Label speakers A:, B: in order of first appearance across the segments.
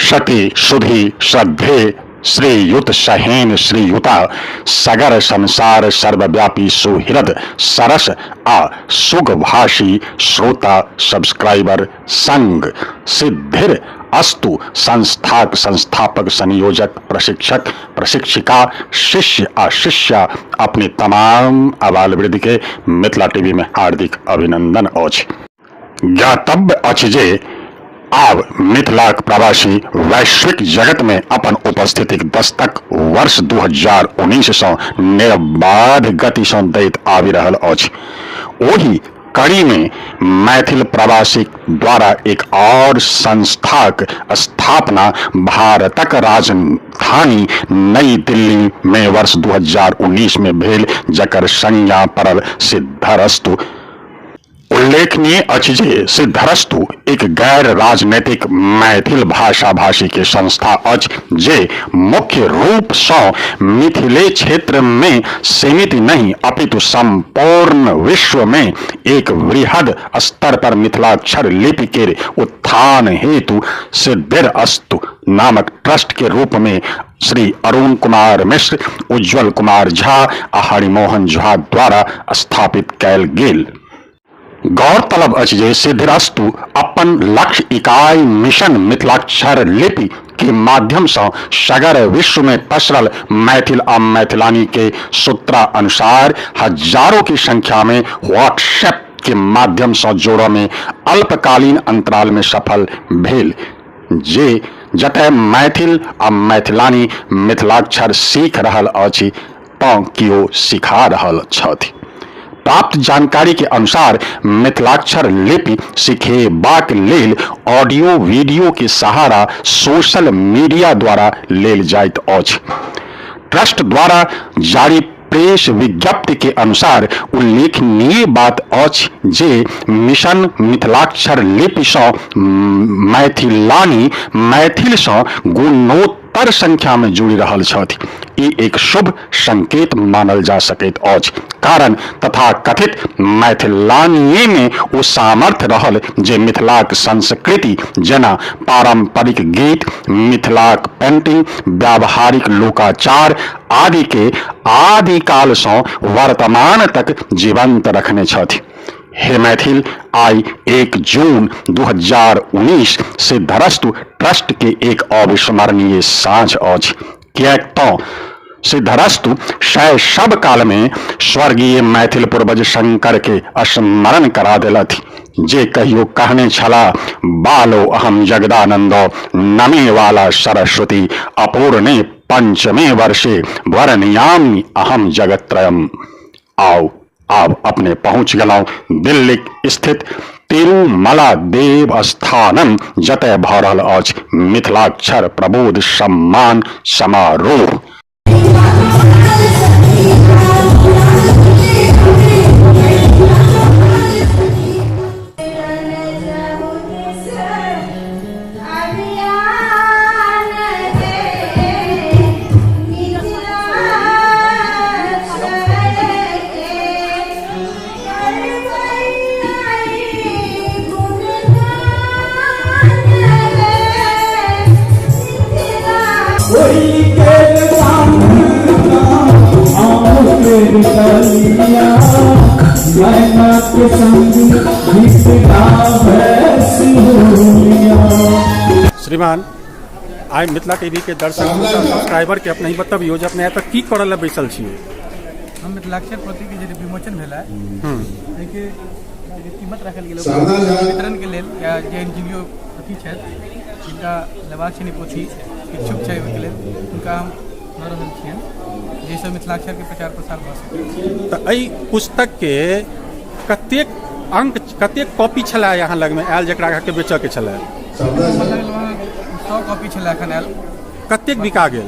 A: शति सुधि श्रद्धे श्रीयुत सहेन श्रीयुता सगर संसार सर्वव्यापी सुहृद सरस आ सुगभाषी श्रोता सब्सक्राइबर संग सिद्धिर अस्तु संस्थाक संस्थापक संयोजक प्रशिक्षक प्रशिक्षिका शिष्य अशिष्या अपने तमाम आबाल वृद्ध के मिथिला टीवी में हार्दिक अभिनंदन अछि। ज्ञातव्य अछि जे आब मिथिलाक प्रवासी वैश्विक जगत में अपन उपस्थितिक दस्तक वर्ष 2019 सँ निर्बाध गति सँ दैत आबि रहल अछि। ओही कड़ी में मैथिल प्रवासी द्वारा एक और संस्थाक स्थापना भारतक राजधानी नई दिल्ली में वर्ष 2019 में भेल, जकर संज्ञा पड़ल सिद्धरस्तु। उल्लेखनीय अछि जे सिद्धरस्तु एक गैर राजनीतिक मैथिल भाषा भाषी के संस्था अछि जे मुख्य रूप सँ मिथिले क्षेत्र में सीमित नहीं अपितु संपूर्ण विश्व में एक वृहद स्तर पर मिथिलाक्षर लिपि के उत्थान हेतु सिद्धिरस्तु नामक ट्रस्ट के रूप में श्री अरुण कुमार मिश्र, उज्ज्वल कुमार झा आ हरिमोहन झा द्वारा स्थापित कयल गेल। गौरतलब अछि जे सिद्धिरस्तु अपन लक्ष्य इकाई मिशन मिथिलाक्षर लिपि के माध्यम से सगर विश्व में पसरल मैथिल आ मैथिलानी के सूत्रानुसार हजारों की संख्या में व्हाट्सएप के माध्यम से जोड़े में अल्पकालीन अंतराल में सफल भेल, जे जतय मैथिल आ मैथिलानी मिथिलाक्षर सीख रहल अछि तऽ कियो सिखा रहल छथि। प्राप्त जानकारी के अनुसार मिथिलाक्षर लिपि सिखेबाक लेल ऑडियो वीडियो के सहारा सोशल मीडिया द्वारा लेल जाइत अछि। ट्रस्ट द्वारा जारी प्रेस विज्ञप्ति के अनुसार उल्लेखनीय बात अछि जे मिशन मिथिलाक्षर लिपि सँ मैथिलानी मैथिल सँ गुणोत्तर संख्या में जुड़ि रहल छथि। ई एक शुभ संकेत मानल जा सकैत अछि, कारण तथा कथित मैथिलानी में ओ सामर्थ्य रहल जे मिथिलाक संस्कृति जेना पारंपरिक गीत, मिथिलाक पेंटिंग, व्यावहारिक लोकाचार आदि के आदिकाल सँ वर्तमान तक जीवंत रखने छथि। हे मैथिल, आई 1 जून 2019 सिद्धरस्तु ट्रस्ट के एक अविस्मरणीय साँझ अछि, किएक तऽ सिद्धरस्तु शैशव काल में स्वर्गीय मैथिल पूर्वज शंकर के स्मरण करा देलथि, जे कहियो कहने छला, बालो अहम जगदानंदो नमे वाला सरस्वती अपूर्णे पंचमे वर्षे वर्णयामि अहम जगत्रयम। आओ आब अपने पहुंच गेलहुं दिल्ली स्थित तिरुमला देव स्थानम, जतय भऽ रहल अछि मिथिलाक्षर प्रबोध सम्मान समारोह।
B: श्रीमान, आई मिथिला टीवी के दर्शक सब्सक्राइबर के अपने ही बतबियो जे अपने यहाँ तक की करल ला बैसल छियै।
C: हम मिथिलाक्षर पोथी के जे विमोचन भेला एके कीमत रखल गेल वितरण के लेल या जे एनजीओ अथी छथि जिनका लेबाक छै पोथी इच्छुक छै ओहि लेल हुनका हम दऽ रहल छियनि, जाहिसँ मिथिलाक्षर के प्रचार प्रसार भऽ सकै।
B: तऽ एहि पुस्तक के कतेक अंक कतेक कॉपी छला यहाँ लग में आयल जकरा अहाँके बेचऽ के छला?
C: 100 कॉपी छला एखन आयल।
B: कतेक बिका गेल?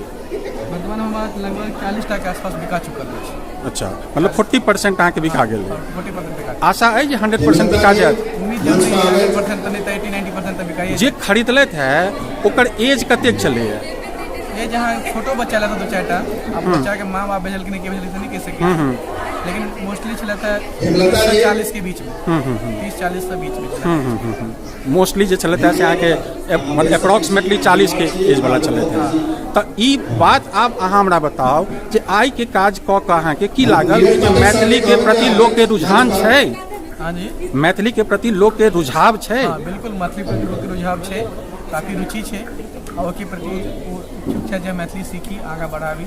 C: वर्तमान हमारा लगभग 40टा के आसपास बिका चुकल अछि।
B: अच्छा, मतलब 40% अहाँके बिका गेल।
C: 40% बिका।
B: आशा है जे 100% बिका जायत?
C: उम्मीद है 100% तऽ नहीं तऽ 80-90% तऽ बिकाइए।
B: जे खरीदलैथ है ओकर एज कतेक चलैया?
C: ये जहाँ छोटो बच्चा ला तो 2-4टा, अब बच्चा के माँ बाप भेजल कि नहीं के भेजल नहीं कह सके। लेकिन मोस्टली चलाता है 30-40 के बीच में, 30-40 से बीच में चलता है।
B: मोस्टली जो चलता है से अहाँके मतलब अप्रॉक्सीमेटली 40 के एज वाला चलता है। तो ई बात आप अहाँ हमरा बताओ जे आइ के काज कऽ कऽ अहाँके की लागल जे मैथिली के प्रति लोक के रुझान छै?
C: हाँ जी,
B: मैथिली के प्रति लोक के रुझाव छै?
C: हाँ बिल्कुल, मैथिली प्रति लोक के रुझाव छै, काफी रुचि छै और ओके प्रति वो इच्छुक छै जे मैथिली सीखी आगाँ बढ़ाबी।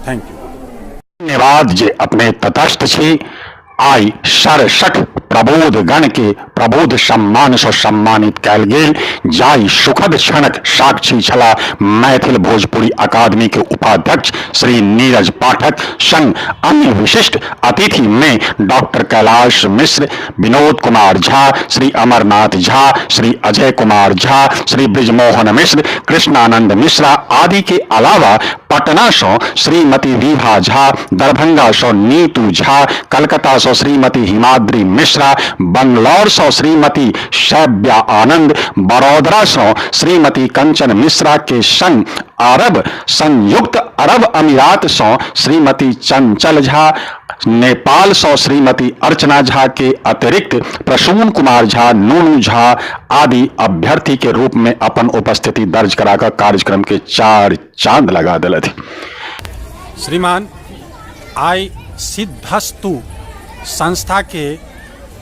B: Thank you.
A: धन्यवाद जे अपने तटस्थ छी। आई सरसठ प्रबोध गण के प्रबोध सम्मान सँ सम्मानित कयल गेल, जाहि सुखद क्षणक साक्षी छला मैथिल भोजपुरी अकादमी के उपाध्यक्ष श्री नीरज पाठक संग अन्य विशिष्ट अतिथि में डॉक्टर कैलाश मिश्र, विनोद कुमार झा, श्री अमरनाथ झा, श्री अजय कुमार झा, श्री ब्रिजमोहन मिश्र, कृष्णानंद मिश्रा आदि के अलावा पटना से श्रीमती विभा झा, दरभंगा से नीतू झा, कलकत्ता से श्रीमती हिमाद्री मिश्रा, बंगलौर से श्रीमती शैब्या आनंद, बड़ौदरा से श्रीमती कंचन मिश्रा के संग अरब संयुक्त अरब अमीरात से श्रीमती चंचल झा, नेपाल से श्रीमती अर्चना झा के अतिरिक्त प्रसून कुमार झा, नूनू झा आदि अभ्यर्थी के रूप में अपन उपस्थिति दर्ज कराकर कार्यक्रम के 4 चांद लगा दिले थे।
B: श्रीमान, आइ सिद्धस्तु संस्था के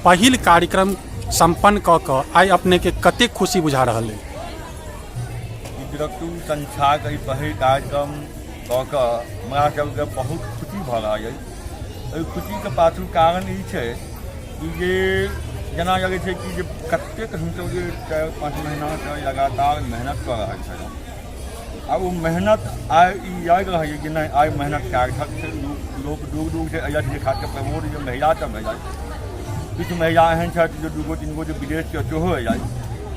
B: पहिल कार्यक्रम संपन्न कऽ कऽ आइ अपने के कतेक खुशी बुझा रहल है?
D: सिद्धस्तु संस्था के पहिल कार्यक्रम कऽ कऽ हमरा सबके बहुत खुशी भऽ रहल अछि। एहि खुशीके पाछू कारण ई छै कि जे जेना लगै छै कि जे कतेक हमसब जे 4-5 महीनासँ लगातार मेहनत कऽ रहल छलहुँ, आ ओ मेहनत आइ ई याद रहैए कि नहि आइ मेहनत सार्थक छै। लोक दूर दूर से अयत, जे खासकर प्रमोद जे महिला सब अयत, किछु महिला एहन छथि जे 2-3 गो जे विदेश के सेहो अयत।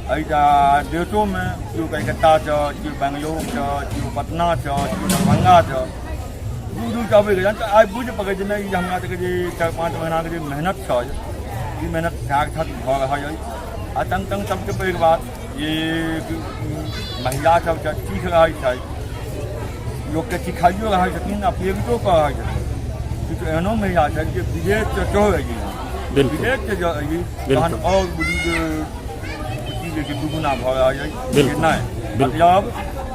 D: एहिजा देशोमे केओ कलकत्ता से, केओ बेंगलोर से, केओ पटना से, केओ दरभंगा से दूर दूर से अबै गेल। तऽ आइ बुझि पड़ै छै नहि, हमरा सबके जे 4-5 महीनाके जे मेहनत छै, ई मेहनत सार्थक भऽ रहल अछि। आ संग सबसे पैघ बात जे महिला सब सीख रहल छथि, लोकके सिखाइयो रहल छथिन आ प्रेरितो कऽ रहल छथिन। किछु एहनो महिला छथि जे विदेश से सेहो अयली, विदेश से जो अयली तहन आओर बुझी जे दुगुना भऽ रहल अछि। नहि मतलब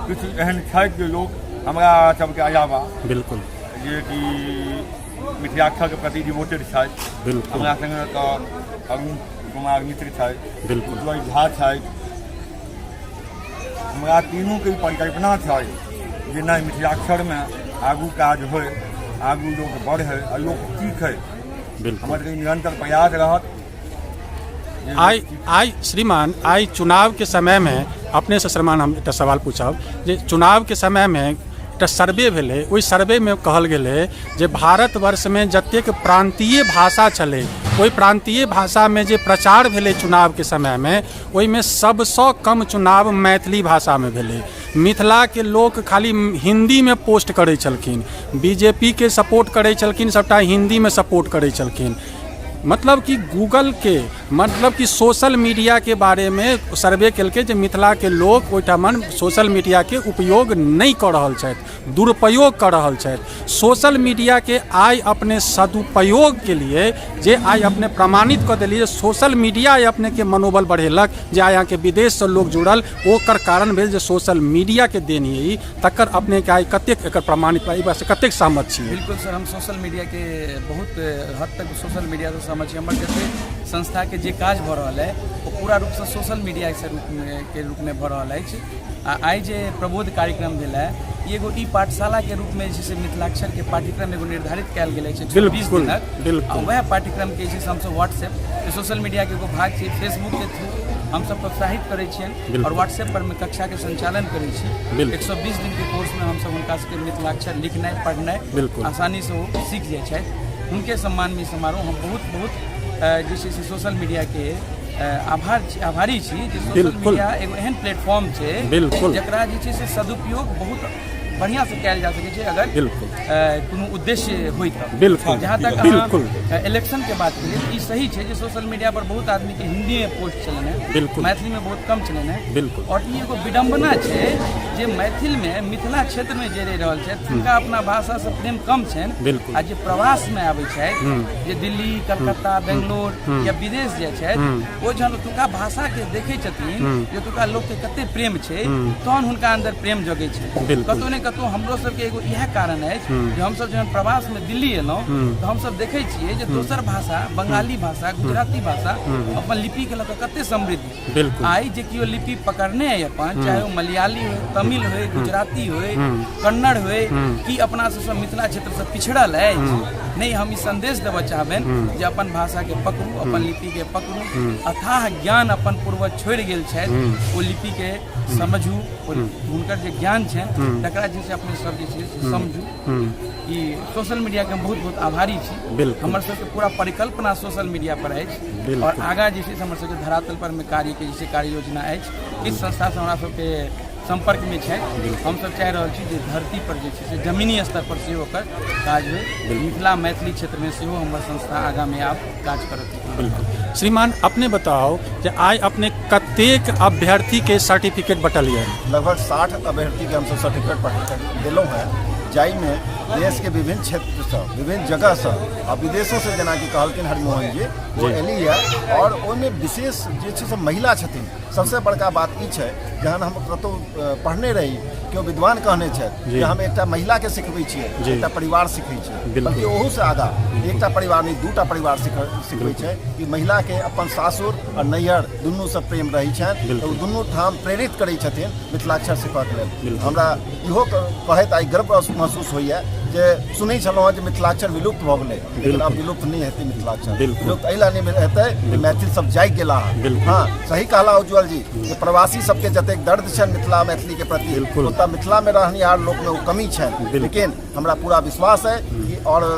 D: किछु एहन छथि जे लोक हमरा सबके अलावा
B: बिल्कुल
D: जे कि मिथिलाक्षर के प्रति डिवोटेड छथि।
B: बिल्कुल
D: हमरा संगे तऽ अरुण कुमार मिश्र छथि,
B: बिल्कुल
D: उज्ज्वल झा छथि। हमरा तीनों के परिकल्पना छै जे नहि मिथिलाक्षरमे आगू काज होय, आगू लोक बढ़े आ लोक सीखे। हमर निरंतर प्रयास रहत।
B: आई श्रीमान, आई चुनाव के समय में अपने से श्रीमान हम एक सवाल पूछब जे चुनाव के समय में एक सर्वे भेलै, ओहि सर्वे में कहल गेलै जे भारतवर्ष में जतेक प्रांतीय भाषा छलै, ओहि प्रांतीय भाषा में जे प्रचार भेलै चुनाव के समय में, ओहिमे सबसँ कम चुनाव मैथिली भाषा में भेलै। मिथिला के लोक खाली हिंदी में पोस्ट करै छलखिन, बीजेपी के सपोर्ट करै छलखिन, सबटा हिंदी में सपोर्ट करै छलखिन। मतलब कि गूगल के मतलब कि सोशल मीडिया के बारे में सर्वे केलकै जे मिथिला के लोग ओहिठाम सोशल मीडिया के उपयोग नहीं कर रहल छथि, दुरुपयोग कर रहल छथि। सोशल मीडिया के आइ अपने सदुपयोग के लिए जे आइ अपने प्रमाणित कर देलिए, सोशल मीडिया अपने के मनोबल बढ़ेलक, जे आइ यहाँ के विदेश से लोग जुड़ल, ओकर कारण भेल जे सोशल मीडिया के देनी है। तकर अपने के आइ कतेक एकर प्रमाणित बा, ई बात से कतेक सहमत छी?
C: बिल्कुल सर, हम सोशल मीडिया के बहुत हद तक सोशल मीडिया से समझ हमर जैसे संस्था के जे काज भऽ रहल है वो पूरा रूप से सोशल मीडिया के रूप में भऽ रहल अछि। आइ जे प्रबोध कार्यक्रम भेल है, एगो ई पाठशाला के रूप में जैसे मिथिलाक्षर के पाठ्यक्रम एगो निर्धारित कयल गेल है 20 दिनक। वह पाठ्यक्रम के जे हमसब व्हाट्सएप सोशल मीडिया के एगो भाग छै, फेसबुक के थ्रू हमसब प्रोत्साहित करै छियनि और व्हाट्सएप पर में कक्षा के संचालन करै छी। 120 दिन के कोर्स में हमसब हुनका सबके मिथिलाक्षर लिखनाइ पढ़नाइ आसानी से वो सीख जाइ छथि। उनके सम्मान में समारोह हम बहुत जैसे सोशल मीडिया के आभारी छी। सोशल मीडिया एगो एहन प्लेटफॉर्म छै जकरा जे छै से सदुपयोग बहुत बढ़िया से कयल जा सकै छै अगर
B: बिल्कुल
C: कोनो उद्देश्य होय तऽ।
B: बिल्कुल
C: जहाँ तक
B: बिल्कुल
C: इलेक्शन के बात करिए ई सही छै जे सोशल मीडिया पर बहुत आदमी के हिंदी में पोस्ट चलन है,
B: बिल्कुल
C: मैथिली में बहुत कम चलन है,
B: बिल्कुल
C: और ई एगो विडम्बना छै जे मैथिल में मिथिला क्षेत्र में जे रहि रहल छै तिनका अपना भाषा से प्रेम कम छनि,
B: बिल्कुल
C: आ जे प्रवास में आबै छथि जे दिल्ली कलकत्ता बेंगलोर या विदेश जाइ छथि ओ जहन ओतुका भाषा के देखै छथिन जे ओतुका लोक के कते प्रेम छै तहन हुनका अंदर प्रेम जगै छै। कतौ ने कतौ हमरो सबके एगो इएह कारण अछि जे हमसब जहन प्रवास में दिल्ली एलहुँ तऽ हमसब देखै छियै जे दोसर भाषा बंगाली भाषा गुजराती भाषा अपन लिपि के लऽ कऽ कते समृद्ध।
B: बिल्कुल
C: आइ जे केओ लिपि पकड़ने है अपन चाहे वो मलयाली हो तमिल हो गुजराती हो कन्नड़ हो कि अपना सब मिथिला क्षेत्र से पिछड़ल है नहीं, हम ई संदेश देबऽ चाहबनि जे अपन भाषा के पकड़ू अपन लिपि के पकड़ू, अथाह ज्ञान अपन पूर्वज छोड़ि गेल छथि ओ लिपि के समझू, हुनकर जे ज्ञान छनि तकरा जे छै अपने सब जे छै समझू। ई सोशल मीडिया के हम बहुत बहुत आभारी छी, हमर सबके पूरा परिकल्पना सोशल मीडिया पर अछि और आगाँ जे छै हमर सबके धरातल पर में कार्य के जे कार्य योजना अछि इस संस्था से हमरा सबके संपर्क में छै। हम सब चाह रहल छी जे धरती पर जे छै से जमीनी स्तर पर सेहो ओकर काज होय, मिथिला मैथिली क्षेत्र में सेहो हमर संस्था आगाँ में आब काज करत।
B: बिल्कुल श्रीमान अपने बताओ जे आइ अपने कतेक अभ्यर्थी के सर्टिफिकेट बटलिए?
E: लगभग 60 अभ्यर्थी के हमसब सर्टिफिकेट दिलौं हैं जाहि में देश के विभिन्न क्षेत्र से विभिन्न जगह से और विदेशों से जेना कि कहलखिन हरिमोहन जी वो एली है और ओहिमे विशेष जे छै से महिला छथिन। सबसे बड़का बात ई छै जहन हम कतौ पढ़ने रही केओ विद्वान कहने छथि जे हम एकटा महिला के सिखबै छियै एकटा परिवार सिखै छै, बल्कि ओहू से आगा एकटा परिवार नहीं दूटा परिवार सिखबै छै कि महिला के अपन सासुर और नैहर दुनू से प्रेम रहै छनि तऽ दुनू ठाम प्रेरित करै छथिन मिथिलाक्षर सिखबाक लेल। हमरा इहो कहैत आइ गर्व महसूस होइए जे सुनै छलहुँ जे मिथिलाक्षर विलुप्त भऽ गेलै, लेकिन अब विलुप्त नहि हेतै मिथिलाक्षर, विलुप्त एहि लए नहि हेतै जे मैथिल सब जागि गेला। हाँ सही कहला उज्ज्वल जी जे प्रवासी सबके जतेक दर्द छनि मिथिला मैथिली के प्रति ओतऽ मिथिला में रहनिहार लोक में ओ कमी छनि, लेकिन हमरा पूरा विश्वास है कि और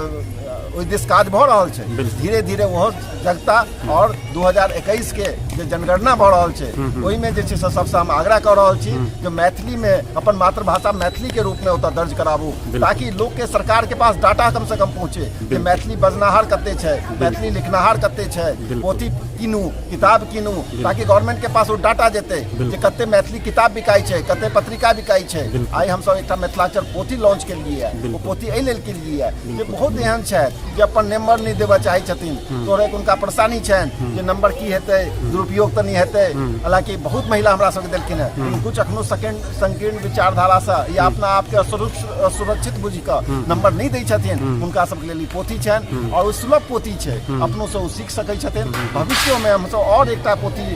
E: ओहि दिस काज भऽ रहल छै, धीरे धीरे ओहो जगता और 2021 के जे जनगणना भऽ रहल छै ओहिमे जे छै से सबसे हम आग्रह कऽ रहल छी जे मैथिली में अपन मातृभाषा मैथिली के रूप में ओतऽ दर्ज कराबू ताकि लोग के सरकार के पास डाटा कम से कम पहुँचे जे मैथिली बजनाहार कते छै, मैथिली लिखनाहार कते छै, पोथी कीनू किताब कीनू ताकि गवर्नमेंट के पास वो डाटा जेतै जे कते मैथिली किताब बिकाई छै कते पत्रिका बिकाई छै। आइ हमसब एकटा मिथिलाक्षर पोथी लॉन्च केलियै है, वो पोथी एहि लेल केलियै है जे बहुत एहन छै जे अपन नंबर नहीं देबऽ चाहै छथिन तोरे उनका परेशानी छनि जे नंबर की हेतै दुरुपयोग तऽ नहीं हेतै। हालांकि बहुत महिला हमरा सबके देलखिन है कुछ अखनो संकीर्ण विचारधारा से या अपना आप के असुरक्षित बुझि कऽ नंबर नहीं दै छथिन, हुनका सबके लेल ई पोथी छनि और सुलभ पोथी छै अपनो से ओ सीख सकै छथिन। भविष्य में हमसब और एकटा पोथी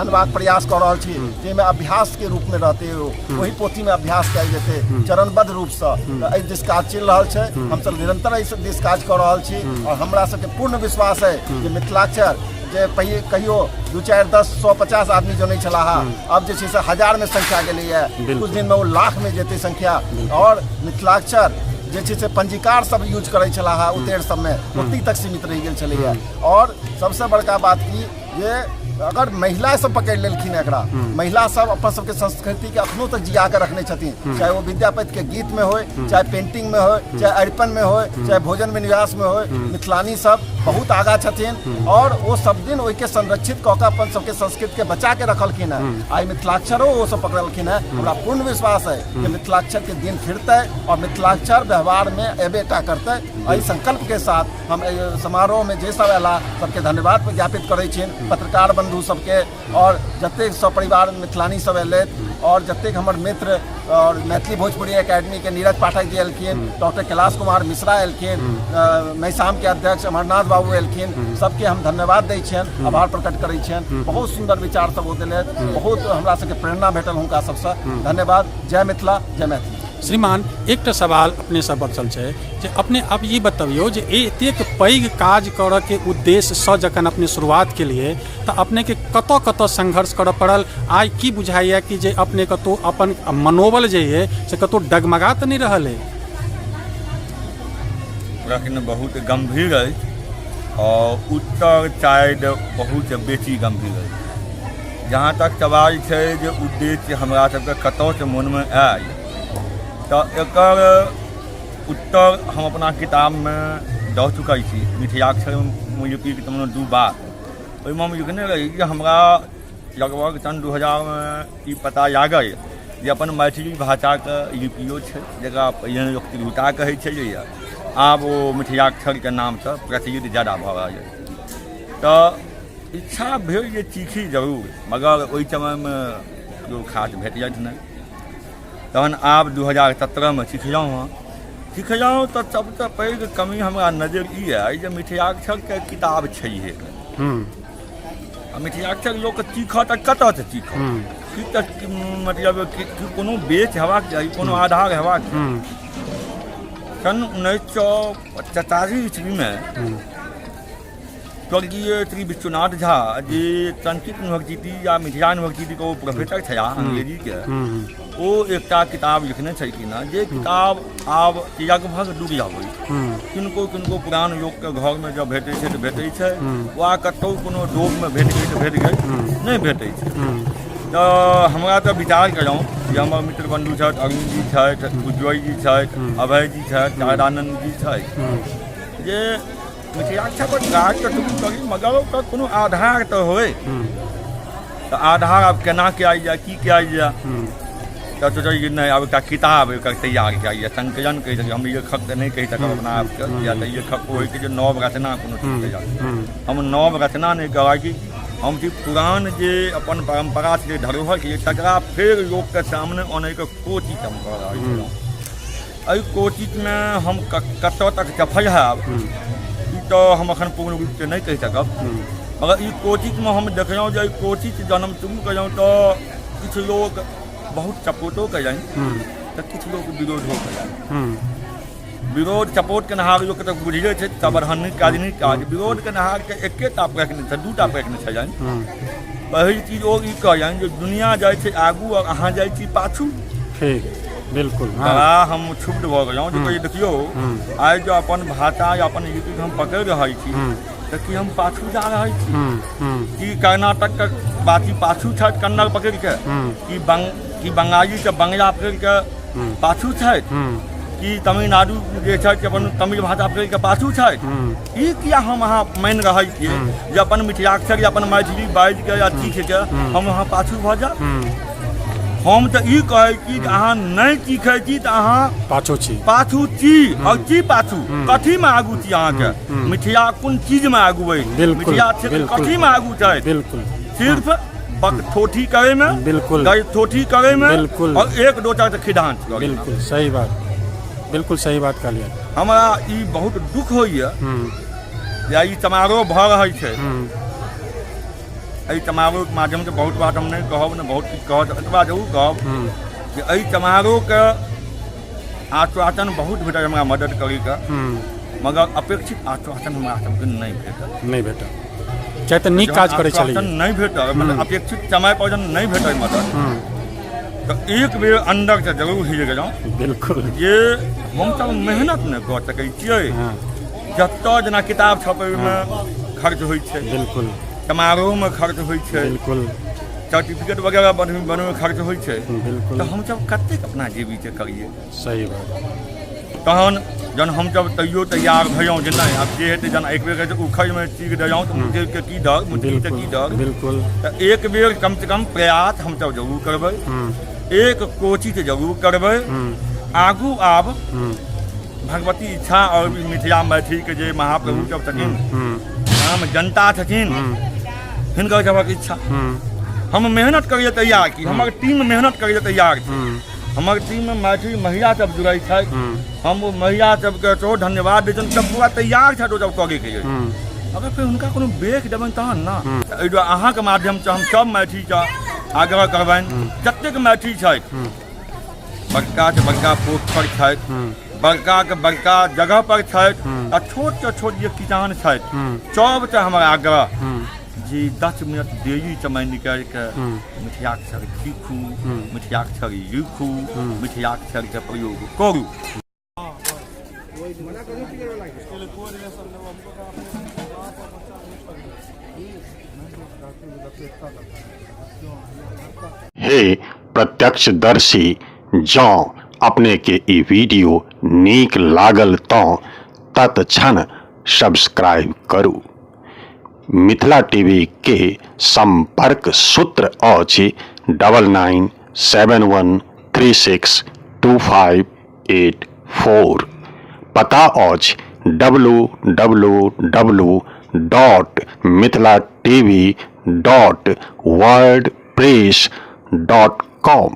E: अनबाक प्रयास कऽ रहल छी जाहिमे अभ्यास के रूप में रहतै वही पोथी में अभ्यास कयल जेतै चरणबद्ध रूप से। एहि दिस काज चलि रहल छै, हमसब निरंतर एहि दिस काज कऽ रहल छी और हमरा सबके पूर्ण विश्वास है जे मिथिलाक्षर जे पहिले कहियो 2, 4, 10, 100, 50 आदमी जो नहीं चला अब जे छै से 1000 में संख्या गेलै है, कुछ दिन में वो लाख में जेतै संख्या और मिथिलाक्षर जे छै से पंजीकार सब यूज करै छलाह उतेर सब में ओतै तक सीमित रहि गेल छलैया। और सबसे बड़का बात की जे अगर महिला सब पकड़ लेलखिन एकरा महिला सब अपन सबके संस्कृति के अखनो तक जिया के रखने छथिन, चाहे वो विद्यापति के गीत में हो चाहे पेंटिंग में हो चाहे अरिपन में हो चाहे भोजन विन्यास में हो, मिथिलानी सब बहुत आगा छथिन और वो सब दिन ओहिके संरक्षित कऽ के अपन सबके संस्कृति के बचा के रखलखिन है। आई मिथिलाक्षरो वो सब पकड़लखिन है, हमरा पूर्ण विश्वास है कि मिथिलाक्षर के दिन फिरतै और मिथिलाक्षर व्यवहार में एबेटा करतै। एहि संकल्प के साथ हम समारोह में जे सब एला सबके धन्यवाद ज्ञापित करै छी, पत्रकार बंधु सबके और जतेक सपरिवार मिथिलानी सब एलथि और जतेक हमर मित्र और मैथिली भोजपुरी एकेडमी के नीरज पाठक जी एलखिन, डॉक्टर कैलाश कुमार मिश्रा एलखिन, मैसाम के अध्यक्ष अमरनाथ बाबू एलखिन, सबके हम धन्यवाद दै छियनि आभार प्रकट करै छियनि। बहुत सुंदर विचार सब ओ देलथि, बहुत हमरा सबके प्रेरणा भेटल हुनका सबसँ। धन्यवाद। जय मिथिला जय मैथिली।
B: श्रीमान एकटा सवाल अपने सब बचल छै जे अपने अब ई बतबियौ जे एतेक पैघ काज करऽ के उद्देश्य सँ जखन अपने शुरुआत केलिए तऽ अपने के कतऽ कतऽ संघर्ष करऽ पड़ल? आइ की बुझाइए कि जे अपने कतौ अपन मनोबल जे है से कतौ डगमगा तऽ नहीं रहल है?
D: प्रश्न बहुत गंभीर है और उत्तर शायद बहुत बेसी गंभीर है। जहाँ तक सवाल है जे उद्देश्य हमरा सबके कतऽ से मन में आयल तो एकर उत्तर हम अपना किताब में दऽ चुका छी। मिथिलाक्षर में लिपि के तमन 2 बार ओहिमे हम लिखने रही कि हमरा लगभग सन 2000 में ई पता लागल जे अपन मैथिली भाषाके लिपियो छै जकरा पहिने लोक तिरहुता कहै छलै, आब ओ मिथिलाक्षरके नामसँ प्रचलित ज़्यादा भऽ रहल अछि। तऽ इच्छा भेल जे सीखी जरूर, मगर ओहि समयमे केओ खास भेटलथि नहि। तहन आब 2017 में सिखलहुँ तऽ सबसँ पैघ कमी हमरा नजर ई अइ जे मिथिलाक्षरके किताब छैहे। आ मिथिलाक्षर लोक सीखऽ तऽ कतऽसँ सीखऽ, मतलब कोनो बेच हेबाक चाही, कोनो आधार हेबाक चाही। सन 1985 ईस्वी में स्वर्गीय श्री विश्वनाथ झा जे संस्कृत यूनिवर्सिटी या मिथिला यूनिवर्सिटी के प्रोफेसर छला अंग्रेजी के, ओ एकटा किताब लिखने छलखिन जे किताब आब लगभग डूबि जाबै। किनको किनको पुरान लोकके घरमे जब भेटै छै तऽ भेटै छै, वा कतहु कोनो डोबमे भेट गेल तऽ भेट गेल, नहि भेटै छै। तऽ हमरा तऽ विचार केलहुँ जे हमर मित्र बन्धु छथि, अरुण जी छथि, उज्ज्वल जी छथि, अभय जी छथि, शारदानन्द जी छथि, जे मिथिलाक्षर पर काज तऽ शुरू करी, मगर ओकर कोनो आधार तऽ होय। तऽ आधार आब केना कयल जाय, की कयल जाय, तऽ सोचल कि नहि आब एकटा किताब एकर तैयार कयल जाय, संकलन कहि सकै। हम लेखक तऽ नहि कहि सकब अपना आपके, या तऽ लेखक होइ कि जे नव रचना कोनो चीज कयल। हम नव रचना नहि कहब कि हम छी पुरान जे अपन परम्परा छै, धरोहर छै, तकरा फेर लोकके सामने आनैके कोशिश हम कऽ रहल छलहुँ। एहि कोशिशमे हम कतऽ तक सफल हैब तो हम अखन पूर्ण रूप से नहीं कह सकब, मगर ई कोशिश में हम देखलहुँ जे कोशिश जहन हम शुरू कयलहुँ तो किछु लोग बहुत सपोर्टो कयलनि तऽ किछु लोग विरोधो कयलनि। विरोध सपोर्ट केनहार लोक तऽ बुझले छै, सबरहनी काज नहि काज। विरोध केनहारके एकेटा प्रश्न छै, 2टा प्रश्न छलनि। पहिल चीज ओ ई कहलनि जे दुनिया जाइ छै आगू और अहाँ जाइ छी पाछू।
B: ठीक, बिल्कुल।
D: बड़ा हम क्षुब्ध भऽ गेलहुँ जे देखियौ आइ जो अपन भाषा या अपन लिपि हम पकड़ि रहल छी तऽ कि हम पाछू जा रहल छी? कि कर्नाटक के बाकी पाछू छथि कन्नड़ पकड़ि के? कि बंगाली के बंगला पकड़ि के पाछू छथि? कि तमिलनाडु जे छथि अपन तमिल भाषा पकड़ि के पाछू छथि? ई किया हम अहाँ मानि रहल छियै जे अपन मिथिलाक्षर या अपन मैथिली बाजि के या सीख के हम अहाँ पाछू भऽ जायब? हम तऽ ई कहै छी कि अहाँ नहि सीखै छी तऽ अहाँ पाछू छी और की पाछू कथीमे आगू छी? अहाँके मिथिला कोन चीजमे आगू अइ? मिथिला क्षेत्र कथीमे आगू छै? सिर्फ ठोठी करैमे, ठोठी करैमे और एक दोसर से खिदान।
B: बिल्कुल सही बात, बिल्कुल सही बात कहलियै।
D: हमरा ई बहुत दुख होइए जे ई समारोह भऽ रहल छै। एहि समारोहके माध्यमसँ बहुत बात हम नहि कहब, ने बहुत किछु कहब, एतबा जरूर कहब जे एहि समारोहके आश्वासन बहुत भेटल हमरा मदद करैके, मगर अपेक्षित आश्वासन हमरा सबके नहि भेटल।
B: चाहे तऽ नीक काज करै छलियै,
D: नहि भेटल, मतलब अपेक्षित समय पर जब नहि भेटल मदद, तऽ एक बेर अंदर से जरूर हिल गेलहुँ।
B: बिल्कुल,
D: जे हमसब मेहनत नहि कऽ सकै छियै। जतऽ जेना किताब छपैमे खर्च होइ छै, बिल्कुल, समारोह में खर्च होइ छै, बिल्कुल, सर्टिफिकेट वगैरह बनबै में खर्च होइ छै, बिल्कुल, तऽ हमसब कतेक अपना जेबी से करिए? सही बात। तहन जहन हमसब तैयो तैयार भेलहुँ जे नहि आब जे हेतै, जेना एक बेर उखड़िमे चीर देलहुँ तऽ मुझे की डर, मुझे की डर, बिल्कुल, तऽ एक बेर कम से कम प्रयास हमसब जरूर करबै, एक कोशिश जरूर करबै। आगू आब भगवती इच्छा और मिथिला मैथिली के जे महाप्रभु सब छथिन, आम जनता छथिन, हिनकर सबक इच्छा हम मेहनत करिए तैयार की, हमर टीम मेहनत करिए तैयार छी। हमर टीम में मैथिली महिला सब जुड़ल छथि, हम वो महिला सबके सेहो धन्यवाद दै छनि, सब पूरा तैयार छथि ओ सब करैके लिए। अगर फिर हुनका कोनो ब्रेक देबनि तहन ने, एहि दुआरे अहाँके माध्यमसँ हम सब मैथिलीके आग्रह करबनि, जतेक मैथिली छथि, बड़का से बड़का पोस्ट पर छथि, बड़का के बड़का जगह पर छथि, आ छोट से छोट जे किसान छथि, सबसे हमर आग्रह जी 10 मिनट देरी समय निकालि के मिथिलाक्षर सीखू, मिथिलाक्षर लिखू, मिथिलाक्षर के प्रयोग करू।
A: हे प्रत्यक्षदर्शी, जँ अपने के ई वीडियो नीक लागल तो तत्क्षण सब्सक्राइब करू। मिथिला टीवी के संपर्क सूत्र अछि 9971362584। पता अछि www.mithilatv.wordpress.com।